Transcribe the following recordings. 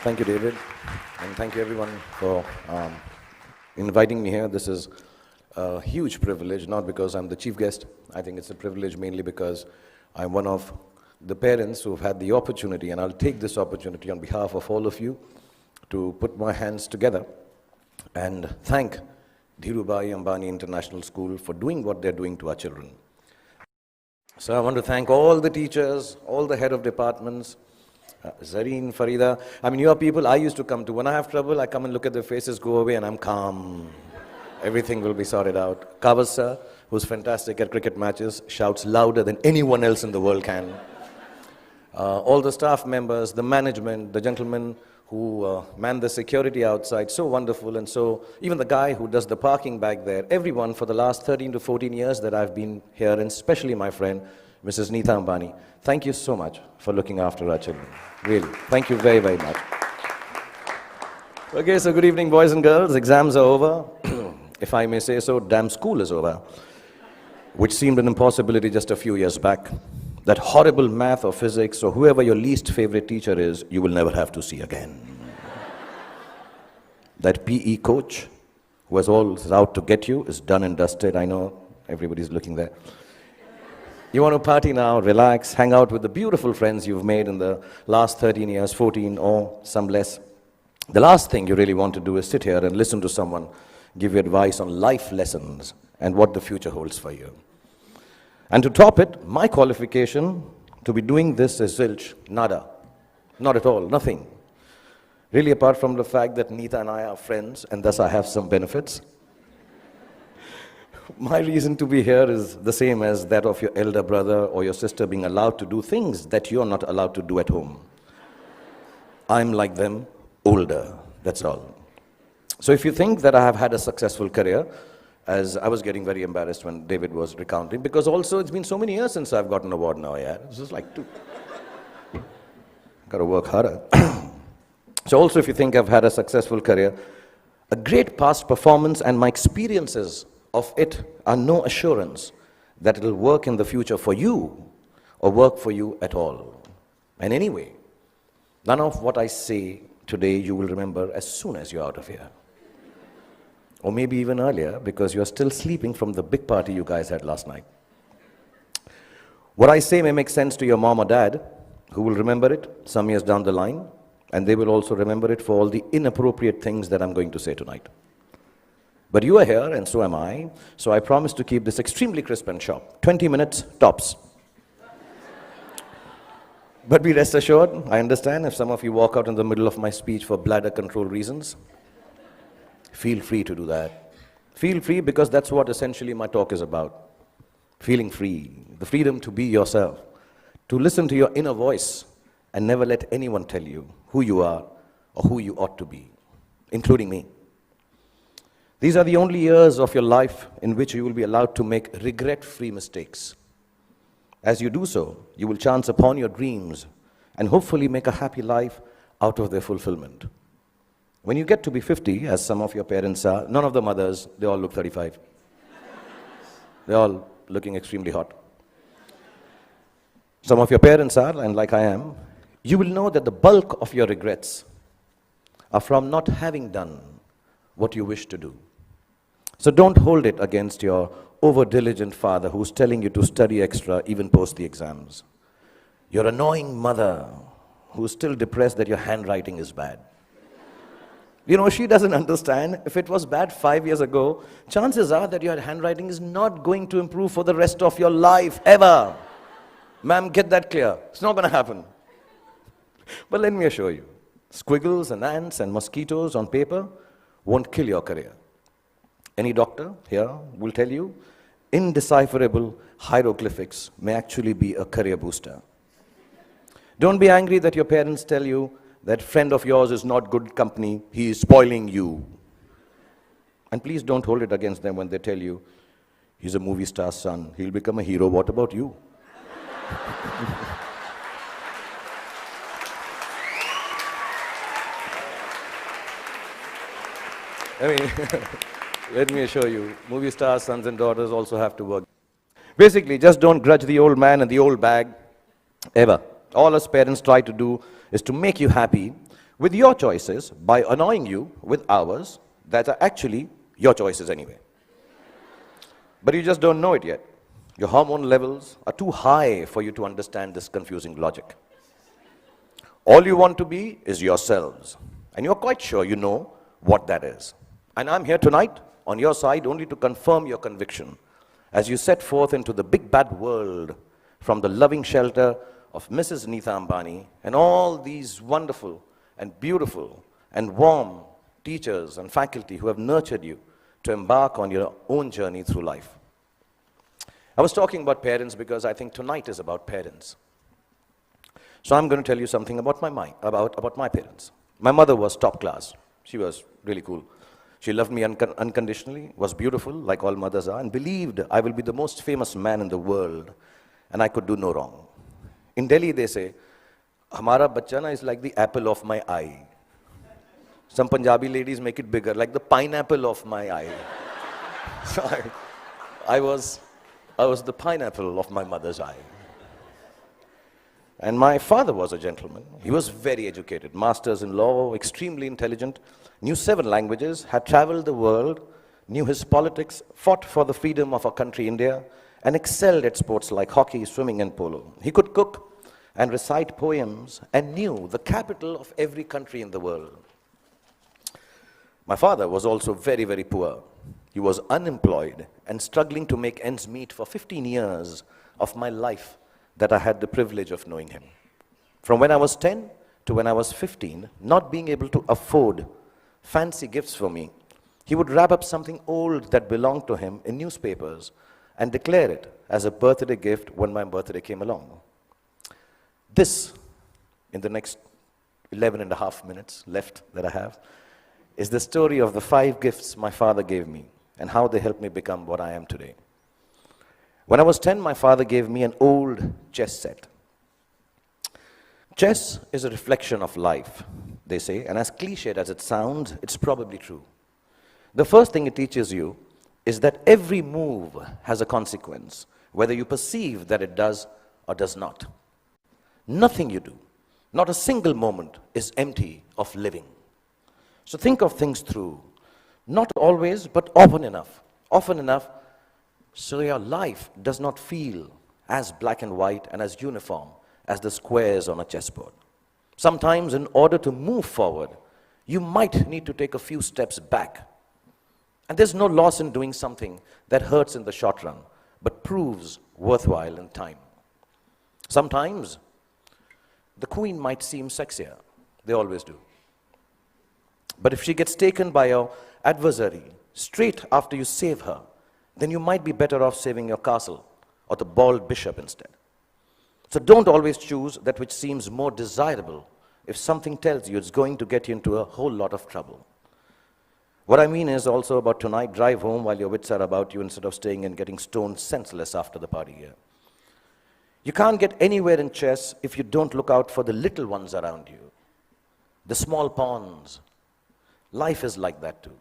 Thank you, David, and thank you everyone for inviting me here. This is a huge privilege, not because I'm the chief guest. I think it's a privilege mainly because I'm one of the parents who've had the opportunity, and I'll take this opportunity on behalf of all of you to put my hands together and thank Dhirubhai Ambani International School for doing what they're doing to our children. So I want to thank all the teachers, all the head of departments, Zareen, Farida. I mean, you are people I used to come to. When I have trouble, I come and look at their faces, go away, and I'm calm. Everything will be sorted out. Kavas sir, who's fantastic at cricket matches, shouts louder than anyone else in the world can. All the staff members, the management, the gentlemen who man the security outside, so wonderful. And so even the guy who does the parking back there, everyone for the last 13 to 14 years that I've been here, and especially my friend, Mrs. Neeta Ambani, thank you so much for looking after our children. Really, thank you very, very much. Okay, so good evening, boys and girls. Exams are over. If I may say so, damn school is over, which seemed an impossibility just a few years back. That horrible math or physics or whoever your least favorite teacher is, you will never have to see again. That PE coach who was always out to get you is done and dusted. I know everybody's looking there. You want to party now, relax, hang out with the beautiful friends you've made in the last 13 years, 14 or some less. The last thing you really want to do is sit here and listen to someone give you advice on life lessons and what the future holds for you. And to top it, my qualification to be doing this is zilch, nada. Not at all, nothing. Really, apart from the fact that Neeta and I are friends, and thus I have some benefits. My reason to be here is the same as that of your elder brother or your sister being allowed to do things that you're not allowed to do at home. I'm like them, older, that's all. So if you think that I have had a successful career, as I was getting very embarrassed when David was recounting, because also it's been so many years since I've got an award now, yeah. It's just like got to work harder. So also if you think I've had a successful career, a great past performance and my experiences of it are no assurance that it'll work in the future for you or work for you at all. And anyway, none of what I say today you will remember as soon as you're out of here. Or maybe even earlier, because you're still sleeping from the big party you guys had last night. What I say may make sense to your mom or dad, who will remember it some years down the line, and they will also remember it for all the inappropriate things that I'm going to say tonight. But you are here, and so am I, so I promise to keep this extremely crisp and sharp. 20 minutes, tops. But be rest assured, I understand if some of you walk out in the middle of my speech for bladder control reasons. Feel free to do that. Feel free, because that's what essentially my talk is about. Feeling free, the freedom to be yourself, to listen to your inner voice and never let anyone tell you who you are or who you ought to be, including me. These are the only years of your life in which you will be allowed to make regret-free mistakes. As you do so, you will chance upon your dreams and hopefully make a happy life out of their fulfillment. When you get to be 50, as some of your parents are, none of the mothers, they all look 35. They're all looking extremely hot. Some of your parents are, and like I am, you will know that the bulk of your regrets are from not having done what you wish to do. So don't hold it against your over-diligent father who's telling you to study extra even post the exams. Your annoying mother who's still depressed that your handwriting is bad. You know, she doesn't understand. If it was bad 5 years ago, chances are that your handwriting is not going to improve for the rest of your life, ever. Ma'am, get that clear. It's not going to happen. But let me assure you, squiggles and ants and mosquitoes on paper won't kill your career. Any doctor here will tell you, indecipherable hieroglyphics may actually be a career booster. Don't be angry that your parents tell you that friend of yours is not good company, he is spoiling you. And please don't hold it against them when they tell you, he's a movie star's son, he'll become a hero, what about you? I mean, let me assure you, movie stars, sons and daughters also have to work. Basically, just don't grudge the old man and the old bag, ever. All us parents try to do is to make you happy with your choices by annoying you with hours that are actually your choices anyway. But you just don't know it yet. Your hormone levels are too high for you to understand this confusing logic. All you want to be is yourselves, and you're quite sure you know what that is. And I'm here tonight on your side only to confirm your conviction as you set forth into the big bad world from the loving shelter of Mrs. Neeta Ambani and all these wonderful and beautiful and warm teachers and faculty who have nurtured you to embark on your own journey through life. I was talking about parents because I think tonight is about parents. So I'm going to tell you something about my parents. My mother was top class. She was really cool. She loved me unconditionally, was beautiful, like all mothers are, and believed I will be the most famous man in the world, and I could do no wrong. In Delhi, they say, "Hamara bachcha na is like the apple of my eye." Some Punjabi ladies make it bigger, like the pineapple of my eye. So I was the pineapple of my mother's eye. And my father was a gentleman. He was very educated, masters in law, extremely intelligent, knew 7 languages, had traveled the world, knew his politics, fought for the freedom of our country, India, and excelled at sports like hockey, swimming, and polo. He could cook and recite poems and knew the capital of every country in the world. My father was also very, very poor. He was unemployed and struggling to make ends meet for 15 years of my life that I had the privilege of knowing him. From when I was 10 to when I was 15, not being able to afford fancy gifts for me, he would wrap up something old that belonged to him in newspapers and declare it as a birthday gift when my birthday came along. This, in the next 11 and a half minutes left that I have, is the story of the 5 gifts my father gave me and how they helped me become what I am today. When I was 10, my father gave me an old chess set. Chess is a reflection of life, they say, and as cliched as it sounds, it's probably true. The first thing it teaches you is that every move has a consequence, whether you perceive that it does or does not. Nothing you do, not a single moment, is empty of living. So think of things through, not always, but often enough so your life does not feel as black and white and as uniform as the squares on a chessboard. Sometimes, in order to move forward, you might need to take a few steps back. And there's no loss in doing something that hurts in the short run, but proves worthwhile in time. Sometimes, the queen might seem sexier. They always do. But if she gets taken by your adversary straight after you save her, then you might be better off saving your castle or the bald bishop instead. So don't always choose that which seems more desirable if something tells you it's going to get you into a whole lot of trouble. What I mean is also about tonight, drive home while your wits are about you instead of staying and getting stoned senseless after the party here. You can't get anywhere in chess if you don't look out for the little ones around you, the small pawns. Life is like that too.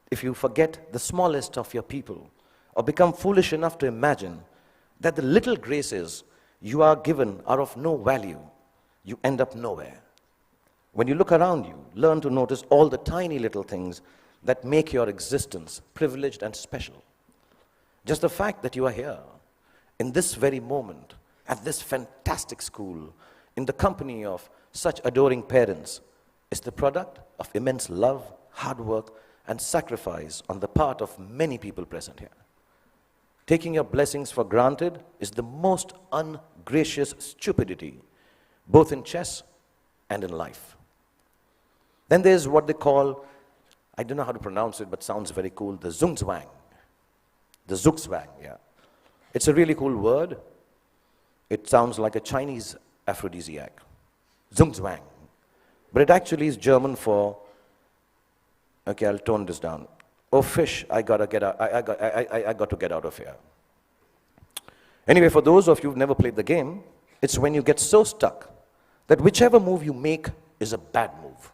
If you forget the smallest of your people or become foolish enough to imagine that the little graces you are given are of no value, you end up nowhere. When you look around you, learn to notice all the tiny little things that make your existence privileged and special. Just the fact that you are here, in this very moment, at this fantastic school, in the company of such adoring parents, is the product of immense love, hard work, and sacrifice on the part of many people present here. Taking your blessings for granted is the most ungracious stupidity, both in chess and in life. Then there's what they call, I don't know how to pronounce it, but sounds very cool, the zugzwang. The zugzwang, yeah. It's a really cool word. It sounds like a Chinese aphrodisiac. Zugzwang. But it actually is German for, okay, I'll tone this down. Oh, fish, I got to get out of here. Anyway, for those of you who've never played the game, it's when you get so stuck that whichever move you make is a bad move.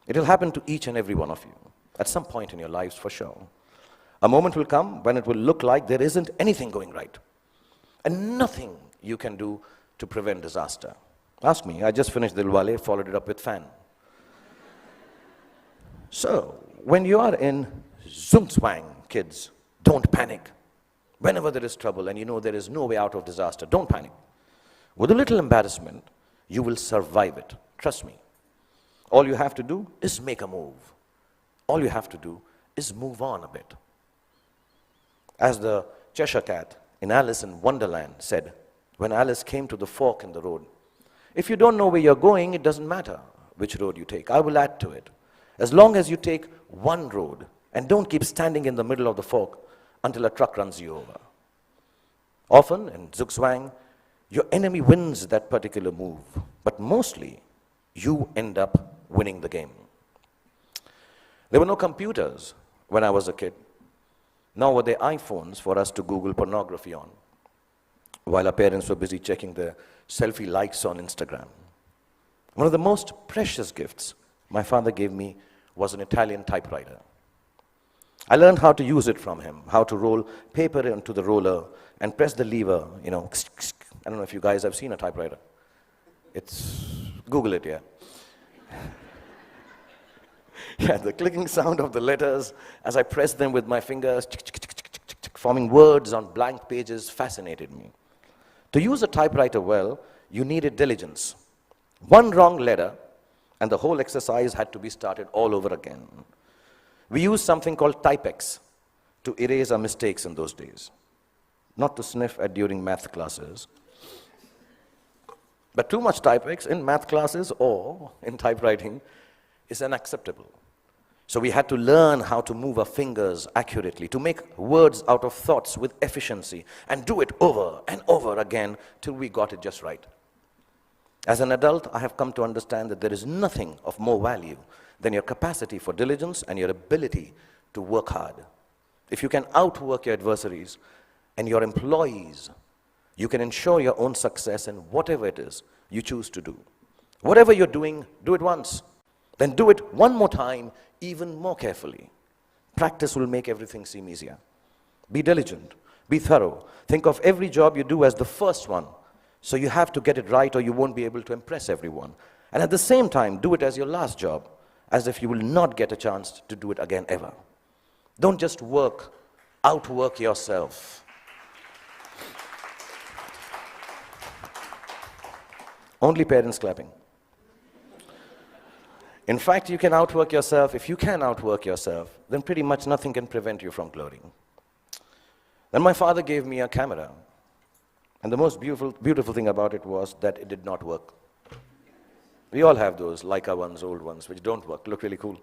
It'll happen to each and every one of you at some point in your lives for sure. A moment will come when it will look like there isn't anything going right and nothing you can do to prevent disaster. Ask me, I just finished Dilwale, followed it up with Fan. So, when you are in Zumzwang, kids, don't panic. Whenever there is trouble and you know there is no way out of disaster, don't panic. With a little embarrassment, you will survive it. Trust me. All you have to do is make a move. All you have to do is move on a bit. As the Cheshire Cat in Alice in Wonderland said, when Alice came to the fork in the road, if you don't know where you're going, it doesn't matter which road you take. I will add to it. As long as you take one road and don't keep standing in the middle of the fork until a truck runs you over. Often in Zugzwang, your enemy wins that particular move, but mostly you end up winning the game. There were no computers when I was a kid, nor were there iPhones for us to Google pornography on, while our parents were busy checking their selfie likes on Instagram. One of the most precious gifts my father gave me was an Italian typewriter. I learned how to use it from him, how to roll paper into the roller and press the lever, I don't know if you guys have seen a typewriter. Google it, yeah. Yeah, the clicking sound of the letters as I pressed them with my fingers, forming words on blank pages, fascinated me. To use a typewriter well, you needed diligence. One wrong letter, and the whole exercise had to be started all over again. We used something called Typex to erase our mistakes in those days. Not to sniff at during math classes. But too much Typex in math classes or in typewriting is unacceptable. So we had to learn how to move our fingers accurately, to make words out of thoughts with efficiency, and do it over and over again till we got it just right. As an adult, I have come to understand that there is nothing of more value than your capacity for diligence and your ability to work hard. If you can outwork your adversaries and your employees, you can ensure your own success in whatever it is you choose to do. Whatever you're doing, do it once. Then do it one more time, even more carefully. Practice will make everything seem easier. Be diligent. Be thorough. Think of every job you do as the first one. So you have to get it right or you won't be able to impress everyone. And at the same time, do it as your last job, as if you will not get a chance to do it again ever. Don't just outwork yourself. Only parents clapping. In fact, you can outwork yourself. If you can outwork yourself, then pretty much nothing can prevent you from glorying. Then my father gave me a camera. And the most beautiful thing about it was that it did not work. We all have those Leica ones, old ones, which don't work, look really cool.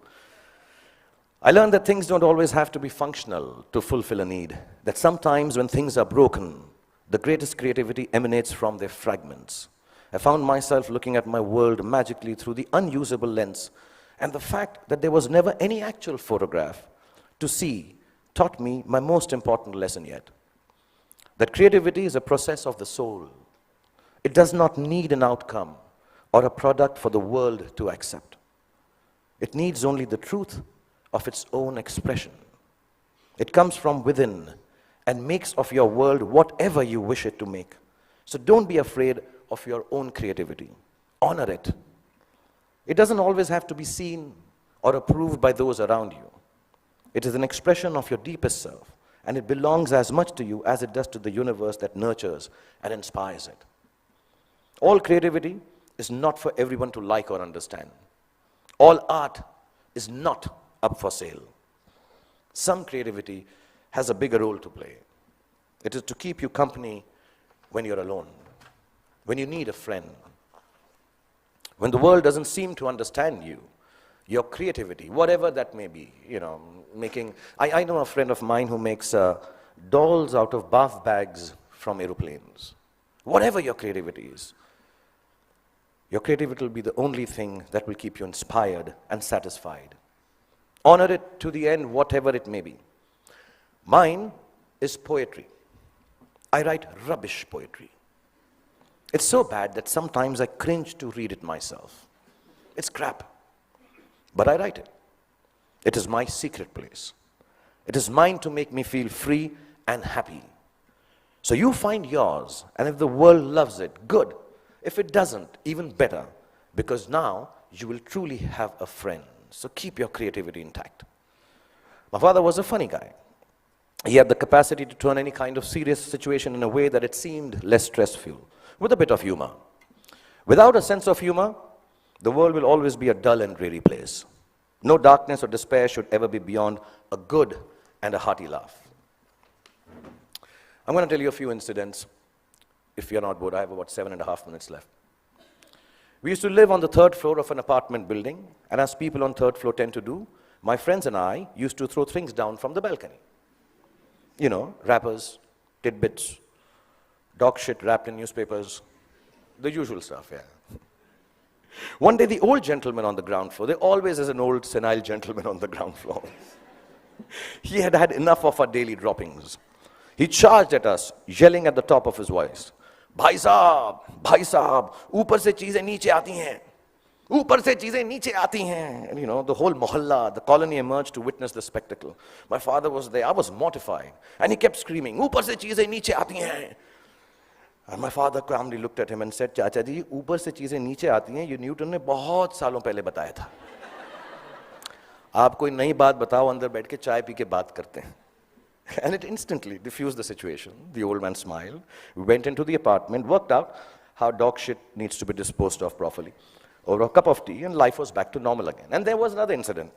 I learned that things don't always have to be functional to fulfill a need. That sometimes when things are broken, the greatest creativity emanates from their fragments. I found myself looking at my world magically through the unusable lens, and the fact that there was never any actual photograph to see taught me my most important lesson yet. That creativity is a process of the soul. It does not need an outcome or a product for the world to accept. It needs only the truth of its own expression. It comes from within and makes of your world whatever you wish it to make. So don't be afraid of your own creativity. Honor it. It doesn't always have to be seen or approved by those around you. It is an expression of your deepest self, and it belongs as much to you as it does to the universe that nurtures and inspires it. All creativity is not for everyone to like or understand. All art is not up for sale. Some creativity has a bigger role to play. It is to keep you company when you're alone, when you need a friend, when the world doesn't seem to understand you. Your creativity, whatever that may be, I know a friend of mine who makes dolls out of bath bags from aeroplanes. Whatever your creativity is, your creativity will be the only thing that will keep you inspired and satisfied. Honor it to the end, whatever it may be. Mine is poetry. I write rubbish poetry. It's so bad that sometimes I cringe to read it myself. It's crap. But I write it. It is my secret place. It is mine to make me feel free and happy. So you find yours, and if the world loves it, good. If it doesn't, even better, because now you will truly have a friend. So keep your creativity intact. My father was a funny guy. He had the capacity to turn any kind of serious situation in a way that it seemed less stressful, with a bit of humor. Without a sense of humor, the world will always be a dull and dreary place. No darkness or despair should ever be beyond a good and a hearty laugh. I'm going to tell you a few incidents. If you're not bored, I have about 7.5 minutes left. We used to live on the 3rd floor of an apartment building, and as people on 3rd floor tend to do, my friends and I used to throw things down from the balcony. You know, wrappers, tidbits, dog shit wrapped in newspapers, the usual stuff, yeah. One day, the old gentleman on the ground floor, there always is an old senile gentleman on the ground floor. He had had enough of our daily droppings. He charged at us, yelling at the top of his voice, भाई साहब, ऊपर से चीजें नीचे आती हैं. ऊपर से चीजें नीचे आती हैं. And you know, the whole mohalla, the colony emerged to witness the spectacle. My father was there. I was mortified. And he kept screaming, ऊपर से चीजें नीचे आती हैं. And my father calmly looked at him and said, चाचा जी, ऊपर से चीजें नीचे आती हैं, ये न्यूटन ने बहुत सालों पहले बताया था. आप कोई नई बात बताओ, अंदर बैठ के चाय पी के बात करते हैं. And it instantly diffused the situation. The old man smiled. We went into the apartment, worked out how dog shit needs to be disposed of properly. Over a cup of tea, and life was back to normal again. And there was another incident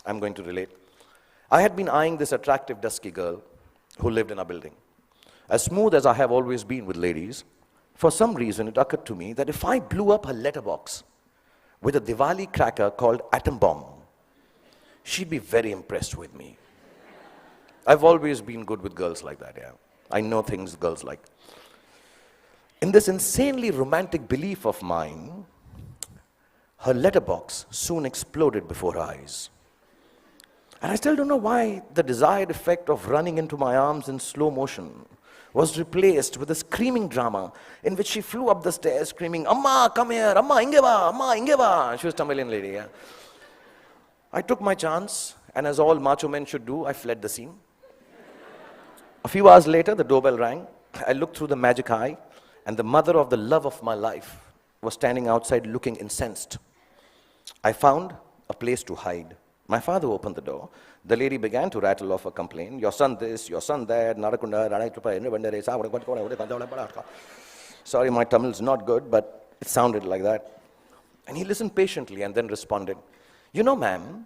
I'm going to relate. I had been eyeing this attractive, dusky girl who lived in our building. As smooth as I have always been with ladies, for some reason it occurred to me that if I blew up her letterbox with a Diwali cracker called Atom Bomb, she'd be very impressed with me. I've always been good with girls like that, yeah. I know things girls like. In this insanely romantic belief of mine, her letterbox soon exploded before her eyes. And I still don't know why the desired effect of running into my arms in slow motion was replaced with a screaming drama in which she flew up the stairs screaming, Amma, come here, Amma, ingeva, Amma, ingeva. She was a Tamilian lady, yeah. I took my chance, and as all macho men should do, I fled the scene. A few hours later, the doorbell rang. I looked through the magic eye, and the mother of the love of my life was standing outside looking incensed. I found a place to hide. My father opened the door. The lady began to rattle off a complaint. Your son this, your son that, sorry, my Tamil is not good, but it sounded like that. And he listened patiently and then responded, you know, ma'am,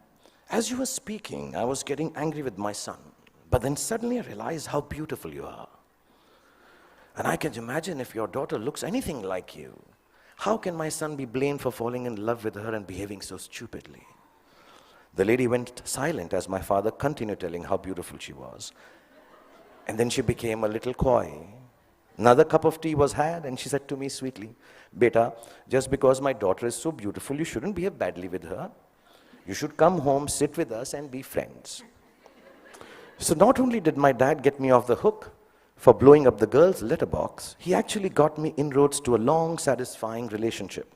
as you were speaking, I was getting angry with my son. But then suddenly I realized how beautiful you are. And I can imagine if your daughter looks anything like you, how can my son be blamed for falling in love with her and behaving so stupidly? The lady went silent as my father continued telling how beautiful she was. And then she became a little coy. Another cup of tea was had, and she said to me sweetly, Beta, just because my daughter is so beautiful, you shouldn't behave badly with her. You should come home, sit with us, and be friends. So not only did my dad get me off the hook for blowing up the girl's letterbox, he actually got me inroads to a long, satisfying relationship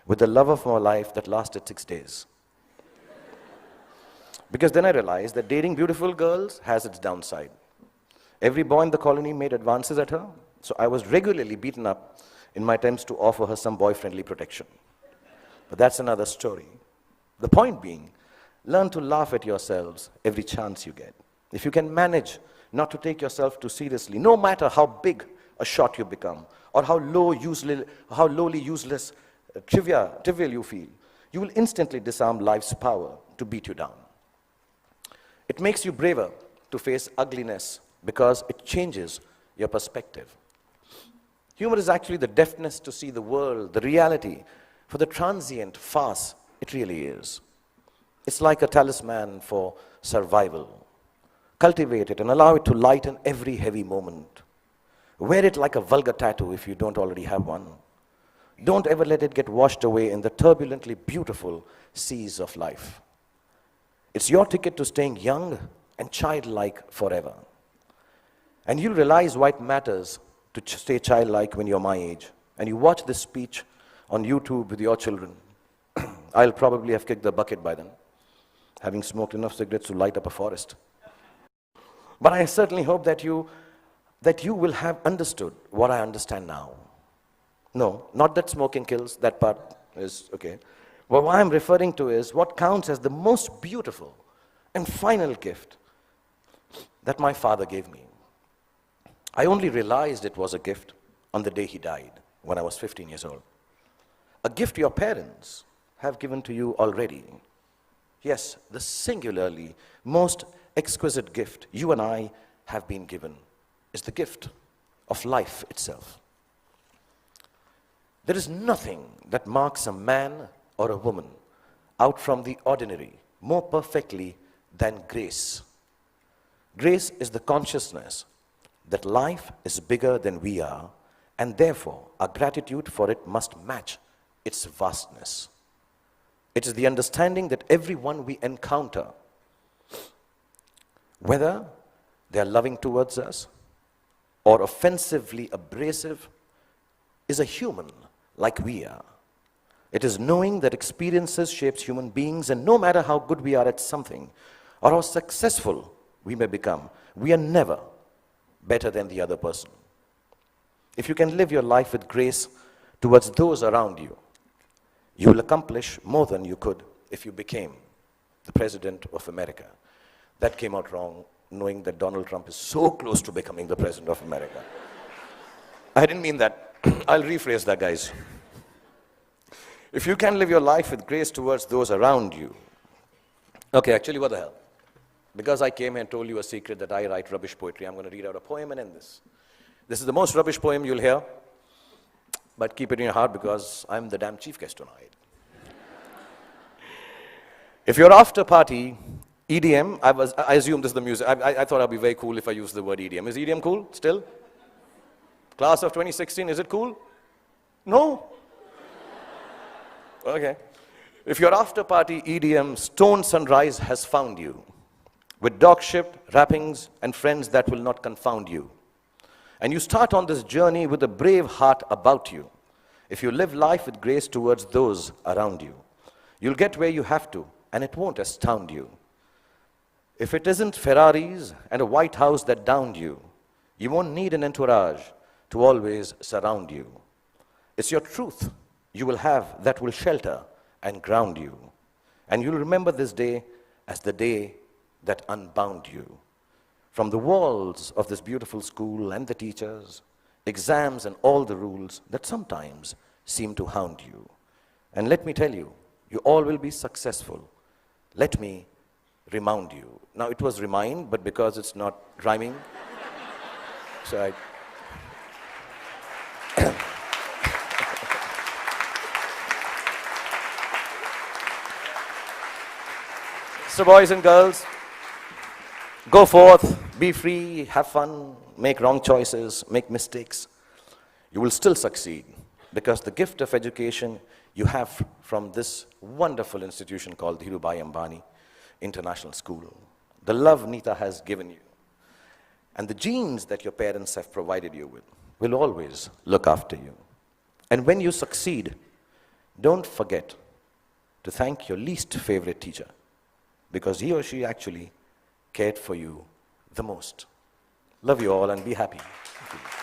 with the love of my life that lasted 6 days. Because then I realized that dating beautiful girls has its downside. Every boy in the colony made advances at her, so I was regularly beaten up in my attempts to offer her some boy-friendly protection. But that's another story. The point being, learn to laugh at yourselves every chance you get. If you can manage not to take yourself too seriously, no matter how big a shot you become, or how lowly, useless, trivial you feel, you will instantly disarm life's power to beat you down. It makes you braver to face ugliness because it changes your perspective. Humor is actually the deafness to see the world, the reality, for the transient farce it really is. It's like a talisman for survival. Cultivate it and allow it to lighten every heavy moment. Wear it like a vulgar tattoo if you don't already have one. Don't ever let it get washed away in the turbulently beautiful seas of life. It's your ticket to staying young and childlike forever. And you'll realize why it matters to stay childlike when you're my age. And you watch this speech on YouTube with your children. I'll probably have kicked the bucket by then, having smoked enough cigarettes to light up a forest. But I certainly hope that you will have understood what I understand now. No, not that smoking kills, that part is okay. Well, what I'm referring to is what counts as the most beautiful and final gift that my father gave me. I only realized it was a gift on the day he died, when I was 15 years old. A gift your parents have given to you already. Yes, the singularly most exquisite gift you and I have been given is the gift of life itself. There is nothing that marks a man or a woman out from the ordinary more perfectly than grace. Grace is the consciousness that life is bigger than we are, and therefore our gratitude for it must match its vastness. It is the understanding that everyone we encounter, whether they are loving towards us or offensively abrasive, is a human like we are. It is knowing that experiences shapes human beings, and no matter how good we are at something or how successful we may become, we are never better than the other person. If you can live your life with grace towards those around you, you will accomplish more than you could if you became the President of America. That came out wrong, knowing that Donald Trump is so close to becoming the President of America. I didn't mean that. I'll rephrase that, guys. If you can live your life with grace towards those around you. Okay, actually, what the hell? Because I came here and told you a secret that I write rubbish poetry, I'm going to read out a poem and end this. This is the most rubbish poem you'll hear, but keep it in your heart because I'm the damn chief guest tonight. If you're after party, EDM, I assume this is the music. I thought I'd be very cool if I used the word EDM. Is EDM cool still? Class of 2016, is it cool? No? Okay. If you're after party, EDM, Stone Sunrise has found you, with dog-shipped wrappings and friends that will not confound you. And you start on this journey with a brave heart about you. If you live life with grace towards those around you, you'll get where you have to, and it won't astound you. If it isn't Ferraris and a White House that downed you, you won't need an entourage to always surround you. It's your truth you will have that will shelter and ground you. And you'll remember this day as the day that unbound you. From the walls of this beautiful school and the teachers, exams and all the rules that sometimes seem to hound you. And let me tell you, you all will be successful. Let me remind you. Now it was remind, but because it's not rhyming, so I... So boys and girls, go forth, be free, have fun, make wrong choices, make mistakes. You will still succeed because the gift of education you have from this wonderful institution called Dhirubhai Ambani International School, the love Nita has given you, and the genes that your parents have provided you with will always look after you. And when you succeed, don't forget to thank your least favorite teacher, because he or she actually cared for you the most. Love you all and be happy. Thank you.